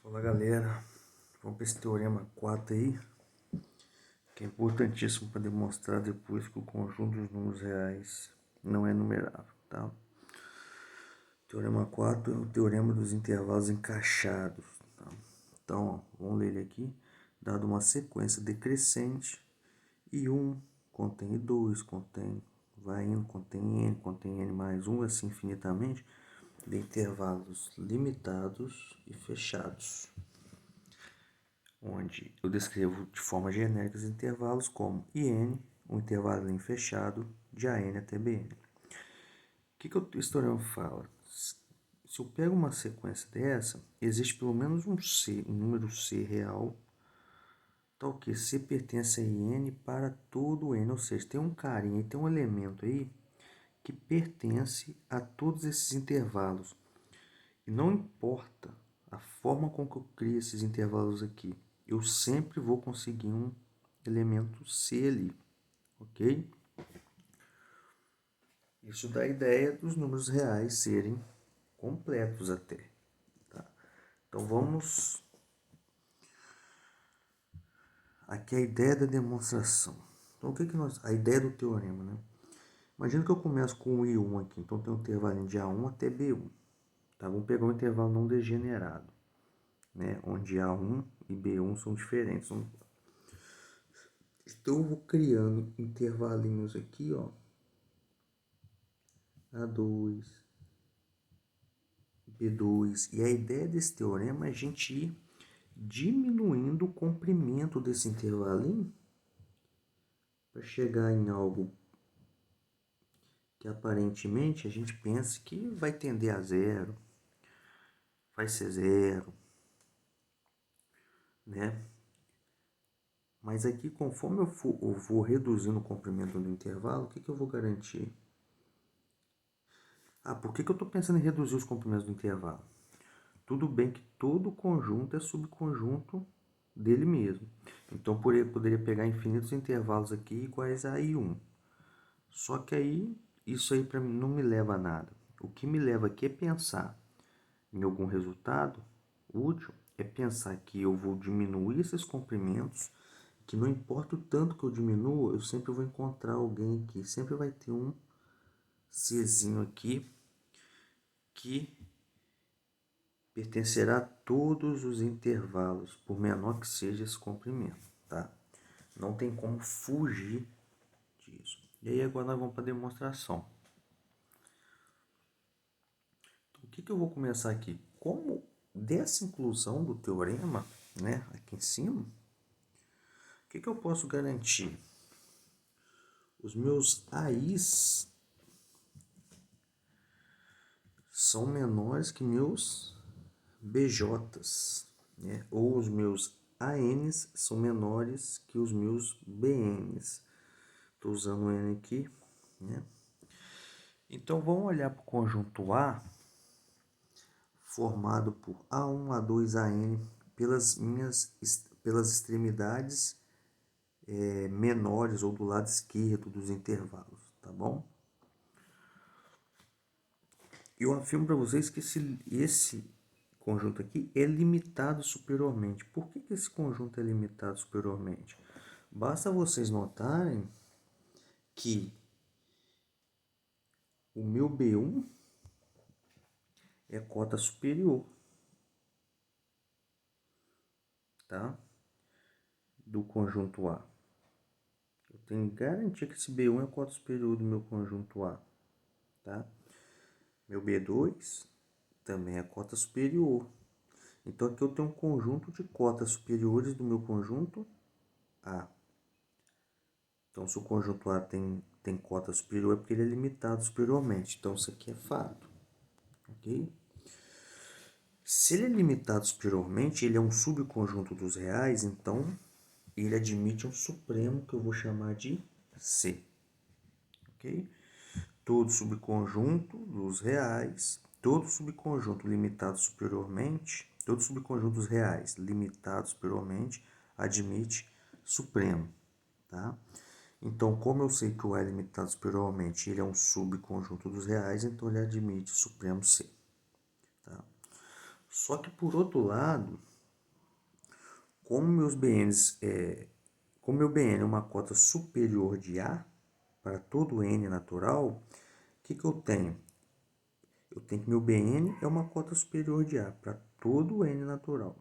Fala galera, vamos para esse teorema 4 aí, que é importantíssimo para demonstrar depois que o conjunto dos números reais não é numerável, tá? Teorema 4 é o teorema dos intervalos encaixados, tá? Então, ó, vamos ler ele aqui. Dado uma sequência decrescente, e 1 contém 2, vai indo, contém n mais 1, assim infinitamente, de intervalos limitados e fechados, onde eu descrevo de forma genérica os intervalos como IN, um intervalo fechado, de AN até BN. O que o teorema fala? Se eu pego uma sequência dessa, existe pelo menos um C, um número C real, tal que C pertence a IN para todo N, ou seja, tem um carinha, tem um elemento aí que pertence a todos esses intervalos. E não importa a forma com que eu crio esses intervalos aqui, eu sempre vou conseguir um elemento C ali, ok? Isso dá a ideia dos números reais serem completos até, tá? Então vamos aqui a ideia da demonstração. Então o que a ideia do teorema, né? Imagina que eu começo com o I1 aqui, então tem um intervalo de A1 até B1, tá? Vamos pegar um intervalo não degenerado, né? Onde A1 e B1 são diferentes. Então eu vou criando intervalinhos aqui, ó. A2, B2. E a ideia desse teorema é a gente ir diminuindo o comprimento desse intervalinho para chegar em algo que aparentemente a gente pensa que vai tender a zero, vai ser zero, né? Mas aqui, conforme eu vou reduzindo o comprimento do intervalo, o que eu vou garantir? Por que eu estou pensando em reduzir os comprimentos do intervalo? Tudo bem que todo conjunto é subconjunto dele mesmo. Então, eu poderia pegar infinitos intervalos aqui iguais a I1. Só que aí, isso aí para mim não me leva a nada. O que me leva aqui é pensar em algum resultado útil, é pensar que eu vou diminuir esses comprimentos, que não importa o tanto que eu diminua, eu sempre vou encontrar alguém aqui, sempre vai ter um Czinho aqui que pertencerá a todos os intervalos, por menor que seja esse comprimento, tá? Não tem como fugir disso. E aí agora nós vamos para a demonstração. Então, o que eu vou começar aqui? Como dessa inclusão do teorema, né, aqui em cima, o que eu posso garantir? Os meus AIs são menores que meus BJs, né? Ou os meus ANs são menores que os meus BNs. Estou usando o N aqui, né? Então vamos olhar para o conjunto A, formado por A1, A2, AN, pelas extremidades menores ou do lado esquerdo dos intervalos, tá bom? Eu afirmo para vocês que esse conjunto aqui é limitado superiormente. Por que esse conjunto é limitado superiormente? Basta vocês notarem que o meu B1 é cota superior, tá? Do conjunto A. Eu tenho garantia que esse B1 é cota superior do meu conjunto A, tá? Meu B2 também é cota superior. Então aqui eu tenho um conjunto de cotas superiores do meu conjunto A. Então se o conjunto A tem cota superior é porque ele é limitado superiormente. Então isso aqui é fato, ok? Se ele é limitado superiormente, ele é um subconjunto dos reais, então ele admite um supremo que eu vou chamar de C, ok? Todo subconjunto dos reais, todo subconjunto limitado superiormente, todos os subconjuntos reais limitados superiormente admite supremo, tá? Então, como eu sei que o A é limitado superiormente, ele é um subconjunto dos reais, então ele admite supremo C, tá? Só que por outro lado, Como meus BNs, como meu BN é uma cota superior de A para todo N natural, o que eu tenho? Eu tenho que meu BN é uma cota superior de A para todo N natural.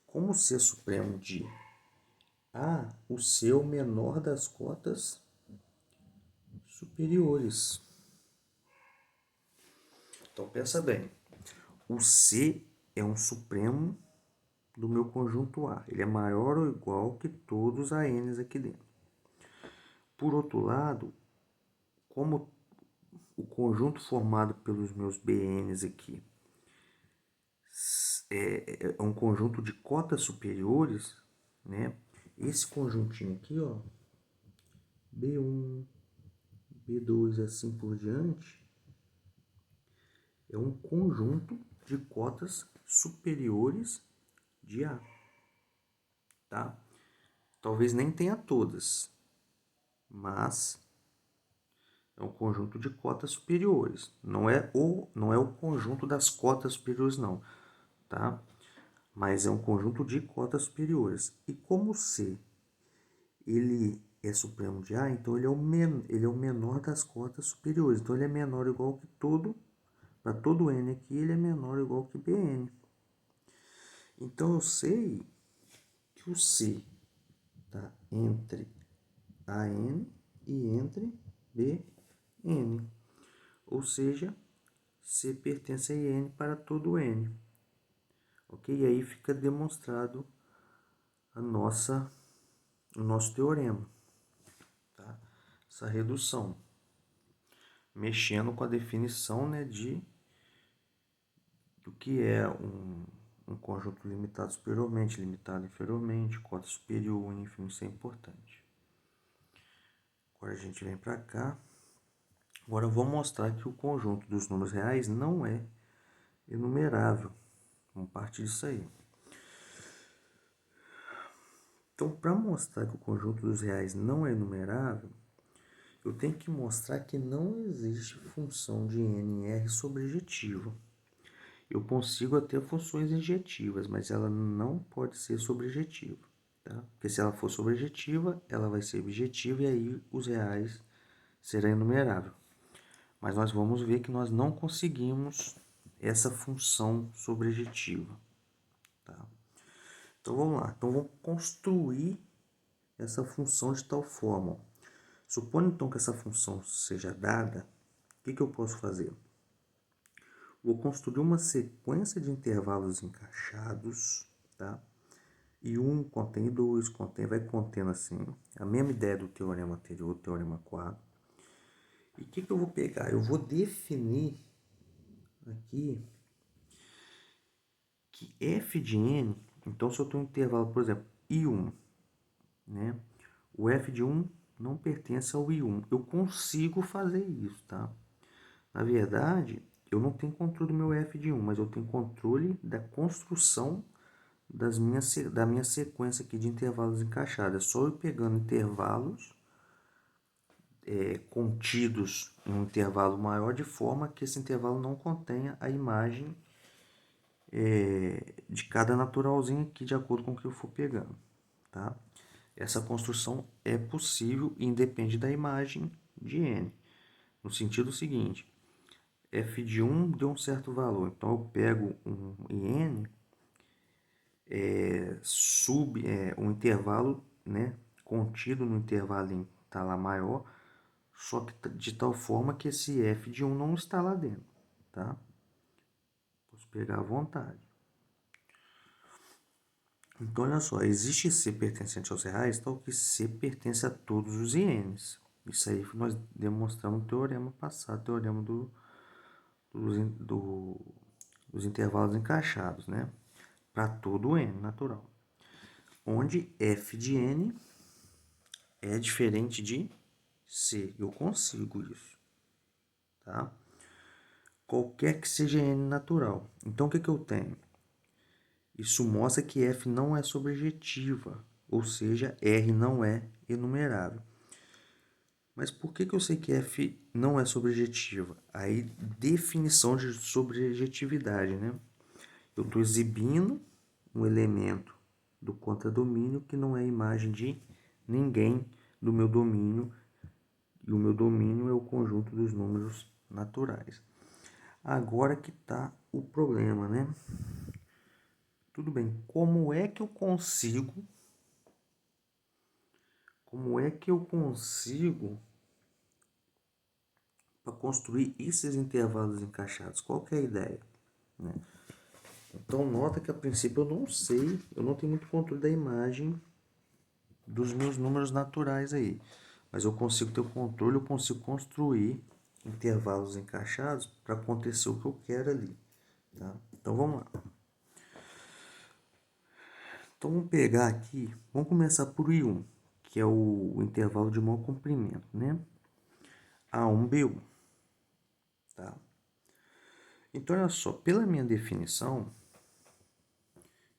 Como C é supremo de A, o C é o menor das cotas superiores. Então pensa bem, o C é um supremo do meu conjunto A. Ele é maior ou igual que todos os ANs aqui dentro. Por outro lado, como o conjunto formado pelos meus BNs aqui é um conjunto de cotas superiores, né? Esse conjuntinho aqui, ó, B1, B2 assim por diante, é um conjunto de cotas superiores de A, tá? Talvez nem tenha todas, mas é um conjunto de cotas superiores. Não é o conjunto das cotas superiores, não, tá? Mas é um conjunto de cotas superiores. E como C ele é supremo de A, então ele é o menor das cotas superiores. Então ele é menor ou igual que para todo N aqui, ele é menor ou igual que Bn. Então eu sei que o C está entre AN e entre Bn. Ou seja, C pertence a N para todo N. Ok? E aí fica demonstrado o nosso teorema. Tá? Essa redução. Mexendo com a definição, né, do que é um conjunto limitado superiormente, limitado inferiormente, cota superior, enfim, isso é importante. Agora a gente vem para cá. Agora eu vou mostrar que o conjunto dos números reais não é enumerável. Vamos partir disso aí. Então, para mostrar que o conjunto dos reais não é enumerável, eu tenho que mostrar que não existe função de n em R sobrejetiva. Eu consigo ter funções injetivas, mas ela não pode ser sobrejetiva. Tá? Porque se ela for sobrejetiva, ela vai ser objetiva e aí os reais serão enumerável. Mas nós vamos ver que nós não conseguimos essa função sobrejetiva. Tá? Então vamos lá. Então vamos construir essa função de tal forma. Supondo então que essa função seja dada, o que eu posso fazer? Vou construir uma sequência de intervalos encaixados, tá? E 1 contém 2, vai contendo assim, a mesma ideia do teorema anterior, teorema 4. E o que eu vou pegar? Eu vou definir aqui que f de n, então se eu tenho um intervalo, por exemplo, i1, né? O f de 1 não pertence ao i1. Eu consigo fazer isso, tá? Na verdade, eu não tenho controle do meu f de 1, mas eu tenho controle da construção da minha sequência aqui de intervalos encaixados. É só eu pegando intervalos contidos em um intervalo maior, de forma que esse intervalo não contenha a imagem de cada naturalzinho aqui, de acordo com o que eu for pegando. Tá? Essa construção é possível e independe da imagem de n. No sentido seguinte, f de 1 deu um certo valor, então eu pego um n, um intervalo, né, contido no intervalo está lá maior, só que de tal forma que esse f de 1 não está lá dentro, tá? Posso pegar à vontade. Então, olha só, existe C pertencente aos reais, tal que C pertence a todos os ienes. Isso aí nós demonstramos no teorema passado, teorema dos intervalos encaixados, né? Para todo n natural. Onde f de n é diferente de C. Eu consigo isso, tá? Qualquer que seja n natural. Então, o que eu tenho? Isso mostra que f não é sobrejetiva, ou seja, R não é enumerável. Mas por que eu sei que f não é sobrejetiva? Aí, definição de sobrejetividade, né? Eu estou exibindo um elemento do contradomínio, que não é a imagem de ninguém do meu domínio, e o meu domínio é o conjunto dos números naturais. Agora que está o problema, né? Tudo bem, como é que eu consigo para construir esses intervalos encaixados? Qual que é a ideia, né? Então nota que a princípio eu não sei, eu não tenho muito controle da imagem dos meus números naturais aí, mas eu consigo ter o controle, eu consigo construir intervalos encaixados para acontecer o que eu quero ali, tá? Então vamos lá. Então vamos pegar aqui, vamos começar por I1, que é o intervalo de maior comprimento, né? A1, B1, tá? Então olha só, pela minha definição,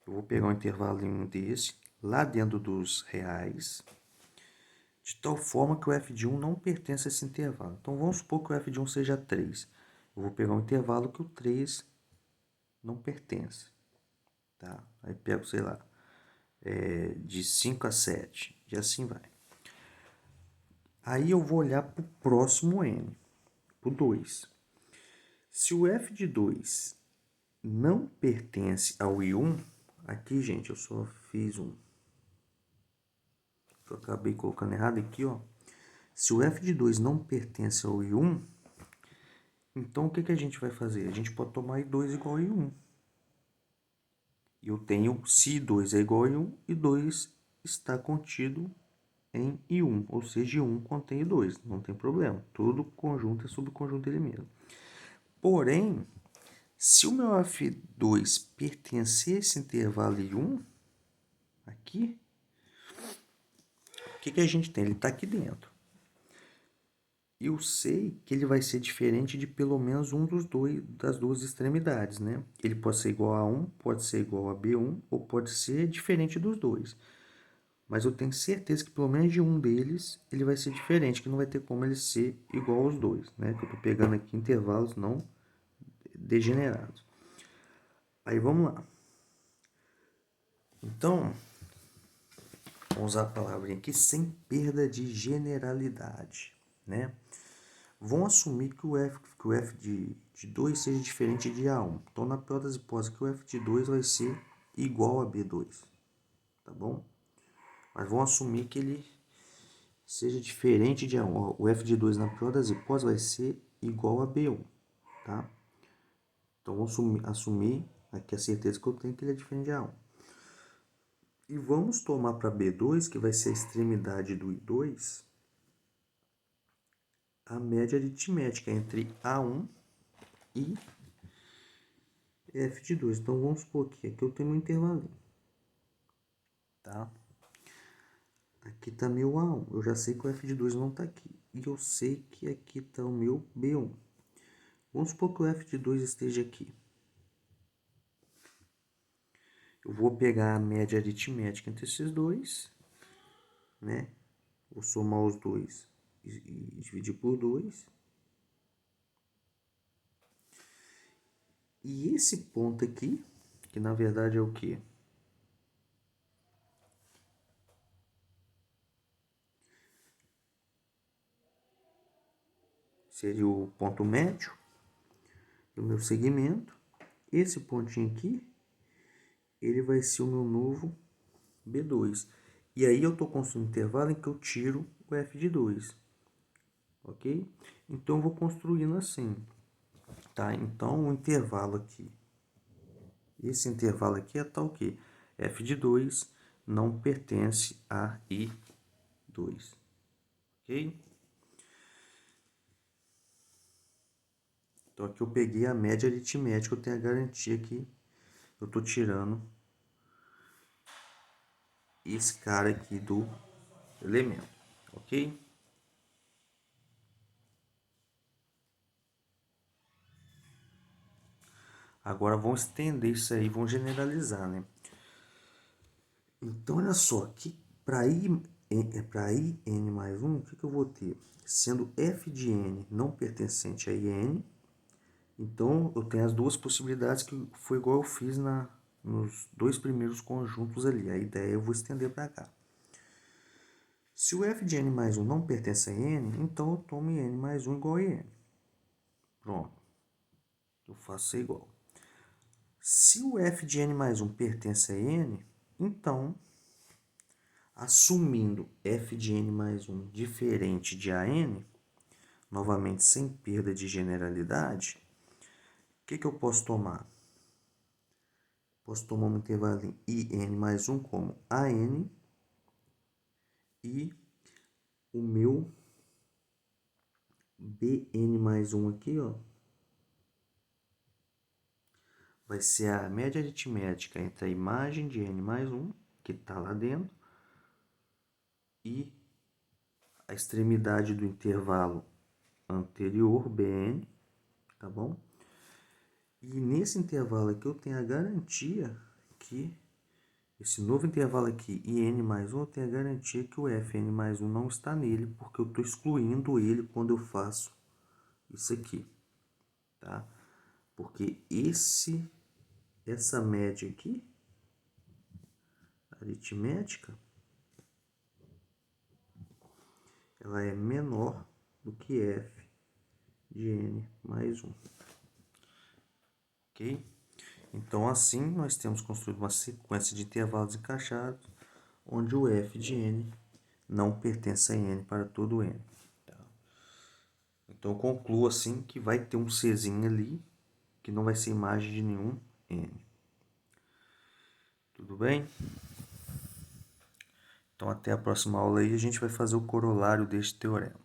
eu vou pegar um intervalo em um desse, lá dentro dos reais, de tal forma que o f de 1 não pertence a esse intervalo. Então vamos supor que o f de 1 seja 3. Eu vou pegar um intervalo que o 3 não pertence, tá? Aí pego, sei lá, de 5 a 7, e assim vai. Aí eu vou olhar para o próximo n, para o 2. Se o f de 2 não pertence ao I1, aqui, gente, eu só fiz eu acabei colocando errado aqui, ó. Se o f de 2 não pertence ao I1, então o que a gente vai fazer? A gente pode tomar I2 igual a I1. Eu tenho, se I2 é igual a I1, I2 está contido em I1, ou seja, I1 contém I2, não tem problema. Todo conjunto é subconjunto dele mesmo. Porém, se o meu F2 pertencer a esse intervalo I1, aqui, o que a gente tem? Ele está aqui dentro. Eu sei que ele vai ser diferente de pelo menos um das duas extremidades, né? Ele pode ser igual a 1, pode ser igual a B1, ou pode ser diferente dos dois. Mas eu tenho certeza que pelo menos de um deles ele vai ser diferente, que não vai ter como ele ser igual aos dois, né? Que eu estou pegando aqui intervalos não degenerados. Aí vamos lá. Então, vamos usar a palavrinha aqui sem perda de generalidade, né? Vamos assumir que o f de 2 seja diferente de A1. Então, na pior das hipóteses, que o f de 2 vai ser igual a B2, tá bom? Mas vamos assumir que ele seja diferente de A1. O f de 2, na pior das hipóteses, vai ser igual a B1, tá? Então, vamos assumir aqui a certeza que eu tenho que ele é diferente de A1. E vamos tomar para B2, que vai ser a extremidade do I2, a média aritmética entre A1 e f de 2. Então, vamos supor que aqui eu tenho um intervalinho, tá? Aqui está meu A1. Eu já sei que o f de 2 não está aqui. E eu sei que aqui está o meu B1. Vamos supor que o f de 2 esteja aqui. Eu vou pegar a média aritmética entre esses dois, né? Vou somar os dois e dividir por 2. E esse ponto aqui, que na verdade é o quê? Seria o ponto médio do meu segmento. Esse pontinho aqui, ele vai ser o meu novo B2. E aí eu estou construindo um intervalo em que eu tiro o f de 2. Ok? Então eu vou construindo assim. Tá? Então o intervalo aqui, esse intervalo aqui é tal que f de 2 não pertence a I2. Ok? Então aqui eu peguei a média aritmética, eu tenho a garantia que eu estou tirando esse cara aqui do elemento, ok? Agora vamos estender isso aí, vamos generalizar, né? Então olha só, que para i n mais 1, o que eu vou ter? Sendo f de n não pertencente a n, então eu tenho as duas possibilidades que foi igual eu fiz nos dois primeiros conjuntos ali. A ideia eu vou estender para cá. Se o f de n mais 1 não pertence a n, então eu tomo n mais 1 igual a n. Pronto. Eu faço igual. Se o f de n mais 1 pertence a n, então, assumindo f de n mais 1 diferente de an, novamente sem perda de generalidade, o que eu posso tomar? Posso tomar um intervalo em in mais 1 como an e o meu bn mais 1 aqui, ó, vai ser a média aritmética entre a imagem de n mais 1, que está lá dentro, e a extremidade do intervalo anterior, bn, tá bom? E nesse intervalo aqui eu tenho a garantia que esse novo intervalo aqui, in mais 1, eu tenho a garantia que o fn mais 1 não está nele, porque eu estou excluindo ele quando eu faço isso aqui, tá? Porque essa média aqui, aritmética, ela é menor do que f de n mais 1. Ok? Então, assim, nós temos construído uma sequência de intervalos encaixados, onde o f de n não pertence a n para todo n. Tá? Então, eu concluo assim que vai ter um czinho ali, que não vai ser imagem de nenhum n. Tudo bem? Então, até a próxima aula aí, a gente vai fazer o corolário deste teorema.